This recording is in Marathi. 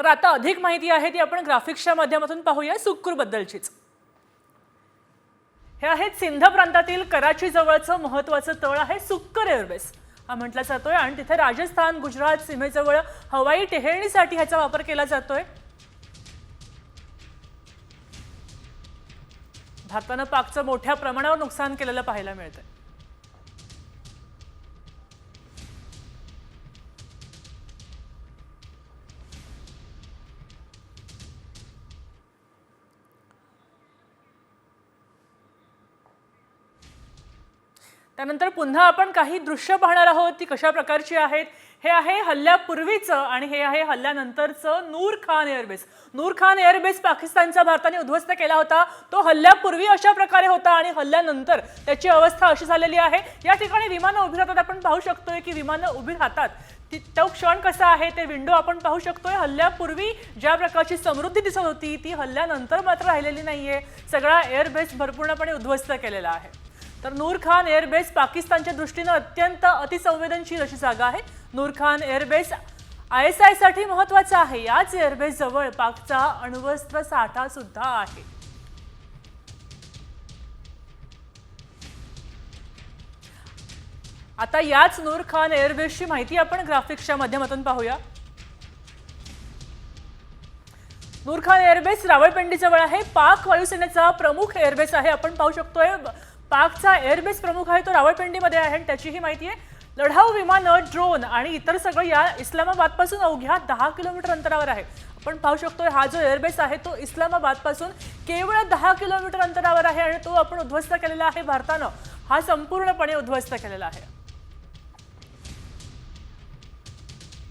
तर आता अधिक माहिती आहे ती आपण ग्राफिक्सच्या माध्यमातून पाहूया सुक्कूर बद्दलचीच। हे आहे सिंध प्रांतातील कराची जवळचं महत्त्वाचं तळ आहे सुक्कर एअरबेस हा म्हटला जातोय आणि तिथे राजस्थान गुजरात सीमेजवळ हवाई टेहळणीसाठी ह्याचा वापर केला जातोय। भारतानं पाकचं मोठ्या प्रमाणावर नुकसान केलेलं पाहायला मिळतंय। त्यानंतर पुन्हा आपण काही दृश्य पाहणार आहोत ती कशा प्रकारची आहेत। हे आहे हल्ल्यापूर्वीचं आणि हे आहे हल्ल्यानंतरचं नूर खान एअरबेस। नूर खान एअरबेस पाकिस्तानचा भारताने उद्ध्वस्त केला होता। तो हल्ल्यापूर्वी अशा प्रकारे होता आणि हल्ल्यानंतर त्याची अवस्था अशी झालेली आहे। या ठिकाणी विमानं उभी राहतात, आपण पाहू शकतोय की विमानं उभी राहतात तो क्षण कसा आहे ते विंडो आपण पाहू शकतोय। हल्ल्यापूर्वी ज्या प्रकारची समृद्धी दिसत होती ती हल्ल्यानंतर मात्र राहिलेली नाहीये। सगळा एअरबेस भरपूर्णपणे उद्ध्वस्त केलेला आहे। तर नूर खान एअरबेस पाकिस्तानच्या दृष्टीने अत्यंत अतिसंवेदनशील अशी जागा आहे। नूर खान एअरबेस ISI साठी महत्त्वाचा आहे। याच एअरबेस जवळ पाकचा अण्वस्त्र साठा सुद्धा आहे। आता याच नूर खान एअरबेसची माहिती आपण ग्राफिक्सच्या माध्यमातून पाहूया। नूर खान एअरबेस रावळपिंडी जवळ आहे। पाक वायुसेनेचा प्रमुख एअरबेस आहे। आपण पाहू शकतोय पाकचा एअरबेस प्रमुख आहे तो रावळपिंडीमध्ये आहे आणि त्याची ही माहिती आहे। लढाऊ विमानं ड्रोन आणि इतर सगळं या इस्लामाबाद पासून अवघ्या 10 किलोमीटर अंतरावर आहे। आपण पाहू शकतोय हा जो एअरबेस आहे तो इस्लामाबाद पासून केवळ 10 किलोमीटर अंतरावर आहे आणि तो आपण उद्ध्वस्त केलेला आहे। भारतानं हा संपूर्णपणे उद्ध्वस्त केलेला आहे।